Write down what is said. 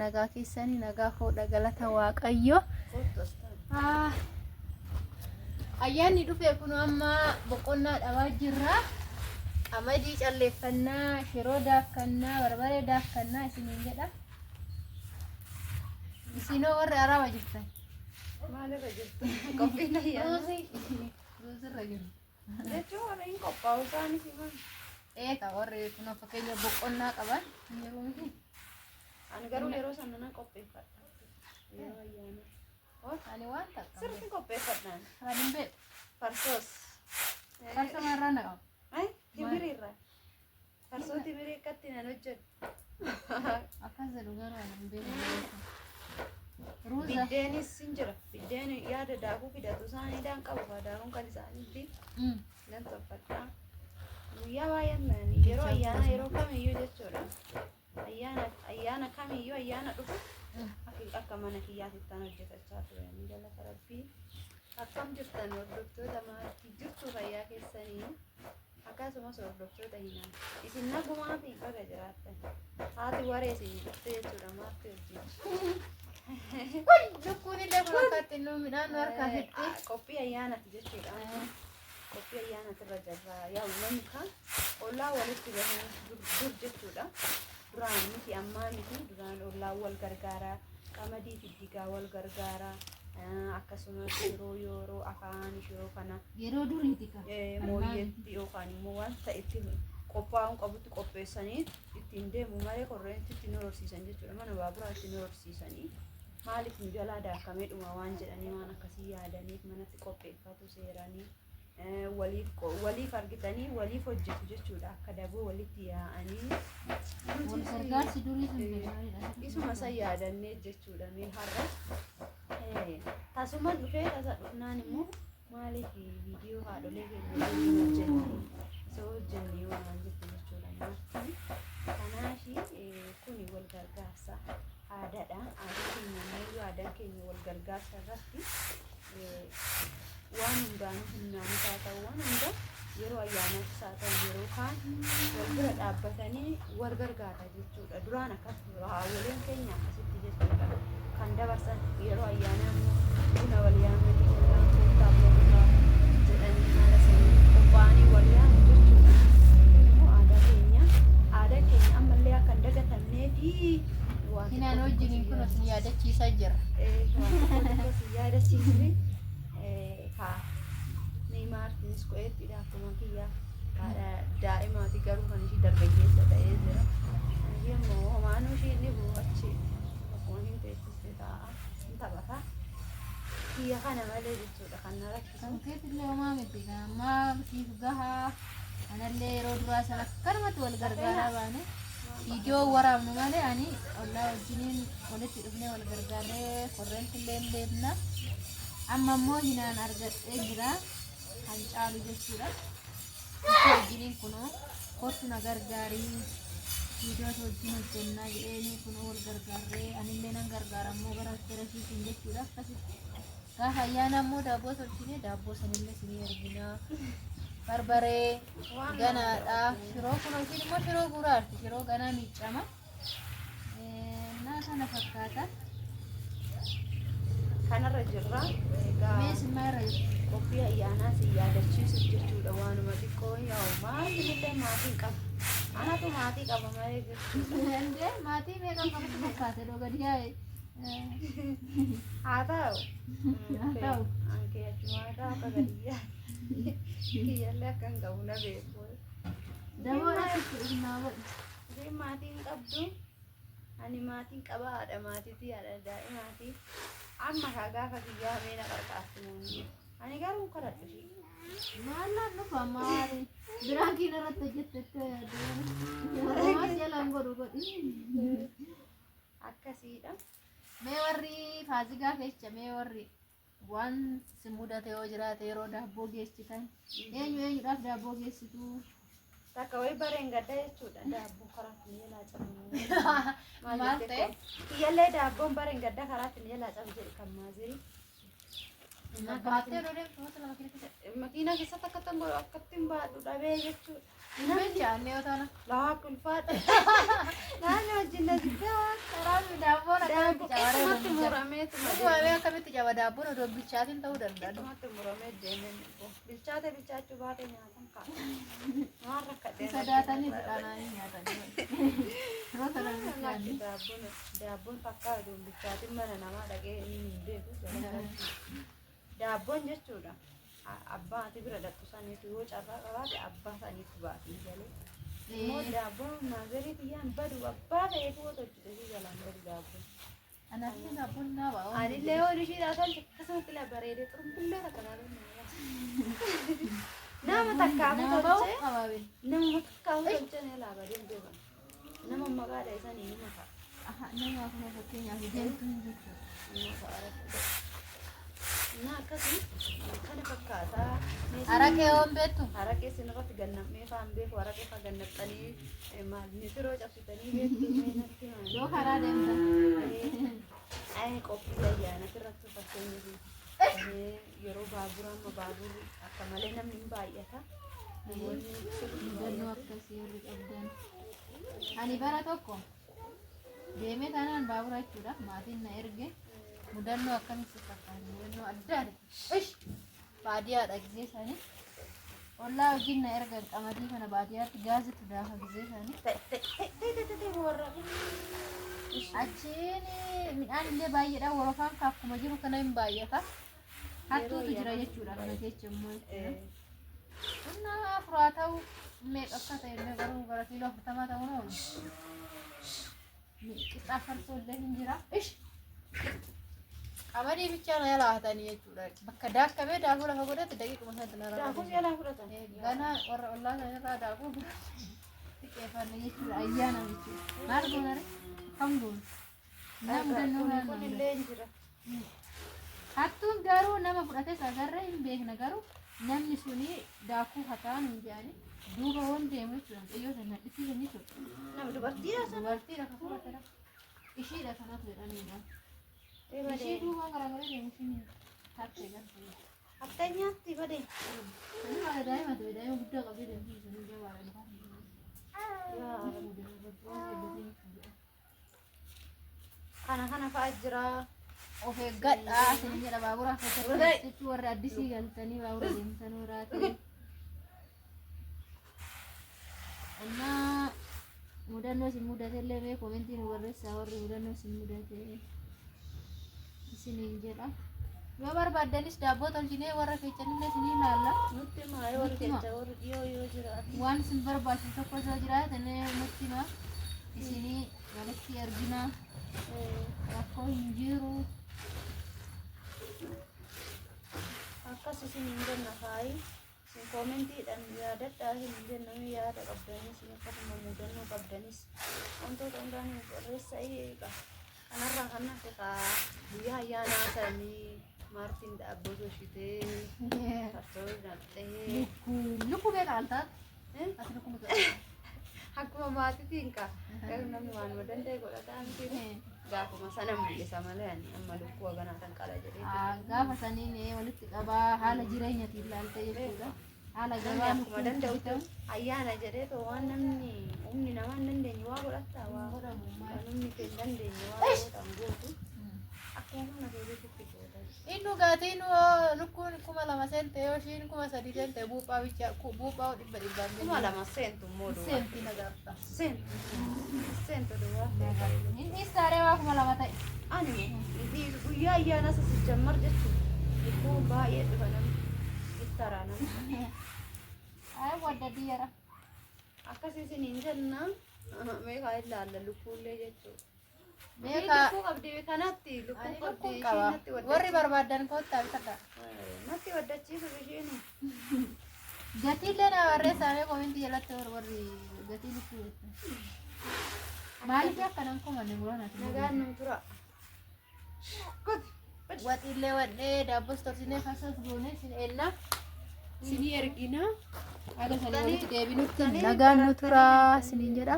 nagaa keessanii nagaa fuudha galata waaqayyo. Ayyaanni dhufe kun amma boqonnaa dhabaa jirra. Amadii calleeffannaa, shiroo daakkannaa, barbaree daakkannaa isiniin jedha. Isinoo warri araaba jirtan. Maalirra jirtu? Qophiin ayyaana. Ruusirra jiru. Jechuun warreen qophaa'u isaanii siman. Eegaa warri kun fakkeenya boqonnaa qaban yeroo miti. Ani garuu yeroo sana nan qopheeffadha. Yeroo ayyaana. Ani waan takka. Sirriitti qopheeffadhaan. Kan hin beeku. Farsoos. Farsa marraa na qaba. Timiriirra. Farsoo timirii akkatti nan hojjedhu. Akkas jedhu garuu ani hin beeku. Ruuza. Biddeenis hin jira. Biddeen yaada daakuu fidatu isaanii daan qabu. Daakuun kan isaaniitti nan tolfadhaa. Guyyaa baay'een yeroo ayyaana yeroo kamiyyuu jechuudha. Ayyaana kamiyyuu ayyaana dhufu akka mana kiyyaatti tan hojjetachaa turanii galata rabbii. Akkam jirtan hordoftoota maatii jirtu fayyaa keessanii akkasumas hordoftoota hinaan isin nagumaa fi baga jiraattan haati waree isin dhuftee jechuudha maatii wajjin. Lukkuun illee kun akkatti nu midhaan nu harkaa fixxee. Qophii ayyaanati jechuudha. Qophii ayyaanati irra jirra. Yaa namni kan ollaa walitti gahuun dur jechuudha. Duraan miti ammaa miti duraan ollaa wal gargaaraa qamadii fi digaa wal gargaaraa akkasumas yeroo afaan ishee kana yeroo duriiti kan mooyyeetti yookaan immoo wanta itti qophaa'uun qabutti qopheessanii ittiin deemu malee korreenti ittiin horsiisan jechuudha. Mana baaburaa ittiin horsiisanii maaliif nu jalaa daakamee dhuma waan jedhanii waan akkasii yaadaniif manatti qopheeffatu seeranii waliif argitanii waliif hojjetu jechuudha. Akka daboo walitti yaa'anii wal gargaarsi durii sun gaariidha. Isuma san yaadannee jechuudha. Mee har'a tasuma dhufee tasa dhufnaan immoo maaliif viidiyoo haadholee keenya hojjennee osoo hojjennee waan jettu jechuudha. Kanaafi kuni wal gargaarsa aadaadha. Aadaan keenya wal gargaarsa irratti waan hundaan humnaan isaa ta'u waan hunda yeroo ayyaanaatti isaa ta'u yeroo kaan wal bira dhaabbatanii wal gargaara jechuudha. Duraan akkas haawwaleen keenya akkasitti jechuudha. Kan dabarsan yeroo ayyaanaa immoo buna wal yaamanii qonnaan koottaa boonaa jedhanii haala sanii qophaa'anii wal yaamu jechuudha. Immoo aadaa keenya ammallee akka hin dagatamnee fi hinaan wajjiniin kun as yaadachiisaa jira. Waan yaadachiisni Neemaartiinis qo'eettidha akkuma kiyyaa daa'imaati garuu kan ishii dargaggeessa ta'ee jira. Yemmuu homaanuu ishii ni bu'achi akkuma hin teessiste ta'a hin taphata. Kiyya kana malee jechuudha kan na rakkisu. Kan keessillee homaa miti kan ammaa siif gahaa kanallee yeroo duraa sana akkanumatti wal gargaaraa baane viidiyoo waraabnu malee ani ollaa wajjiniin walitti dhufnee wal gargaarree korreentillee hin deemna. Amma immoo hinaan argadhee jira kan caalu jechuudha. Wajjiniin kunoo kottu na gargaarii viidiyoo wajjin hojjennaa jedheenii kunoo wal gargaarree anillee nan gargaara immoo gara terasiitiin jechuudha. Akkasitti gaafa ayyaana immoo daabboo tolchinee daabboo sanillee sinii erginaa. Barbaree ganaadha. Shiroo kunoo isin immoo shiroo guraarti. Shiroo ganaa miicama. Naa kana fakkaata. Kanarra jirra. Mees maarra qophii ayyaanaa si yaadachiisu jechuudha. Waanuma xiqqoo yaa'u maalillee maatiin qaba. Anatu maatii qaba malee jechuudha. Ndee maatii meeqa qabatu fakkaate dhoo gadi yaa'e. Haa ta'u. Haa ta'u. Ankee achumaa ta'u akka gadi yaa'e. Kiyyallee akka hin qabu na beeku. Daboodha sitti naa godhu. Maatiin qabdu. Ani maatiin qaba haadha maatiitii haadha daa'imaatii. Amma gaafa kiyyaa meena qarqaarti muunni. Ani garuu kadhadhu ishee. Maallaan dhufa maali? Biraan kiina irratti hojjettettee yaaduu jalaan godhu godhi. Akkasiidha. Mee warri faazigaa keessa mee warri waan si mudate yoo jiraate yeroo daabboo geessitan eenyudhaaf daabboo geessitu? Takka wayi bareen gadda jechuudha. Daabboo karaatti ni jalaa cabu. Maal ta'e? Kiyyallee daabboon bareen gadda karaatti ni jalaa cabu jedhu kan maaziri. Baatee dhodee tuuta lama kira makiinaa keessatti akkattan godhu akkattiin baadhu dhabee jechuudha. namni jaanne yoo ta'an Laa kulfaadha. Naannoo wajjin na jiddaa. karaami daabboon akkamitti Qixxumatti cabaree murameetu dhugumamee akkamitti caba daabboon odoo bilchaatiin ta'uu danda'a. qixxumatti muramee deemee bilchaate bilchaachuu baate nyaatan kaa'e. Waan rakkadhee Sodaatanii fudhananii nyaatanii. Yeroo sana bilchaanni. Daabboon fakkaatu bilchaatiin mana namaa dhaqee inni hin beeku. Daabboon jechuudha. Abbaa ati bira dhaqu saniitu yoo carraa qabaate abbaa saniitu baatee galee. Immoo daabboon maazarii biyyaan badu abbaa ta'eetu wata hojjetee jalaan badu daabboon. Anatti daabboon naa ba'a. Anillee horii ishiidhaa tolche akkasumatti la bareedee xurumbillee takkanaa nama takkaafu tolche nama takkaafu tolche ni laa badee beekan. Nama maqaadha isanii ni makaa. Nama akkuma fakkeenyaaf deemtuun jechuudha. Nah akkasii kana fakkaataa. Araqee hoon beektu? Araqee sinirratti gannamee faan beeku araqee faa gannattanii maal misiroo cabsitanii beektu meenatti maal. Yoo karaa deemtan. Qophii ayyaana irratti fakkeenyaaf yeroo baaburaa amma baaburri akka malee namni hin baay'ata. Mudannoo akkasii warri qabdan. Ani bara tokko deemee taanaan baabura jechuudha maatiin na erge. Mudannoo akkamitti fakkaata? Mudannoo addaadha. Ish! Baadiyyaadha gisee isaanii. Ollaa wajjin na ergan qamadii kana baadiyyaatti gaasitti daafa gisee isaanii. Achiin midhaan illee baay'eedha. Warofaan akkuma jiru kana hin baay'ata. Hattuutu jira jechuudha kana jecha immoo jechuudha. Qonnaa afuraa ta'u meeqa akka ta'e illee garuu gara kiiloo 40 ta'uu na oolu. Qixxaa farsoo illee hin jira. Ish! Qamadii bichaan laatanii jechuudha. Bakka daakkamee daakuu lafa godhatti daqiiquma sanatti na rakkatu. Daakuu jalaa fudhatan. Ganaa warra ollaa sanarraa daakuu xiqqeeffanne jechuudha. Ayyaana jechuudha. Maal goonare? Kam goonu? Nama mudannoo kun illee hin jira. Hattuun garuu nama fudhates agarree hin beekna garuu namni suni daakuu hataan hin jedhani duuba waan deemu jechuudha. Xiyyoo sana dhisiisan jechuudha. Nama dubartiidha sana. Dubartiidha kan fudhatedha. Ishiidha kanatu jedhanidha. Ishee duuba garagalee deemu isheen tattee gartuu. Atteenyaatti badee. Ini malah daa'ima ta'e daa'ima guddaa qabdee deemtu sun jabaadha. Kana fa'aa jira. Of eeggadhaa isin jedha baabura keessatti jechuun warra addisii galtanii baabura deemtan waraate. Annaa mudannoo isin mudate illee mee komentiin barreessaa warri mudannoo isin mudate isiniin jedha. Yoo barbaaddanis daabboo tolchinee warra keessanillee isinii ilaalla. Nutti maa yoo keessa warri dhiyoo jiraatu. Waan isin barbaachisu tokko osoo jiraatan nutti himaa isinii walitti ergina. Rakkoo hin jiru. Akkas isin hin jenna faayi. Isin koomentiidhaan yaadadhaa hin jennamu yaada qabdanis akkasuma mudannoo qabdanis wantoota hundaan barreessaa eega. Kanarraa kan nafe guyyaa ayyaanaa sanii Martin daabboo tolchitee farsoo naqxee. Lukkuu beekaa altaa? Ati lukkuu beekaa? Akkuma maatiitiin ka namni waanuma danda'e godhataa miti. Gaafuma sana mul'isa malee amma lukkuu haganaa kan qala jedhee. Gaafa saniin walitti qabaa haala jireenyatiin ilaaltee jechuudha. Haala gabaa akkuma danda'utu ayyaana jedhee too waan namni humni namaa hin dandeenye waa godhataa waa godhamu kan humni kee hin dandeenye waa godhamu gootu akkuma humna keetiitti gootan. Inni dhugaatiin lukkuun 2,000 seente yoo ishiin 3,000 seente buuphaa bichaa buuphaa 100 2,000 seentu immoo duwwaa. seenti nagarta. Seentu duwwaa. Inni isaaree waa 2,000 ta'e. Ani guyyaa ayyaana sasichammar jechuudha. Lukkuu baay'ee dhufa namni ittaraa namni. Ay wadda diyara. Akkasii isiniin jenna meeqaa ilaalla lukkuullee jechuudha. Meeqa lukkuu qabdi kanatti lukkuu qabdi warri barbaadan koottaa bitadha. natti waddachiisu isheen. Gatiillee na barreessaa komentii jalatti warri gatii lukkuu. Maaliif akkanan kumanne muraanaati. Nagaan nu tura. Waxiillee wadhee daabbos tolchinee farsas goonee sin eenna. Sinii ergina. Aga sanii walitti deebinutti nagaan nu tura siniin jedha.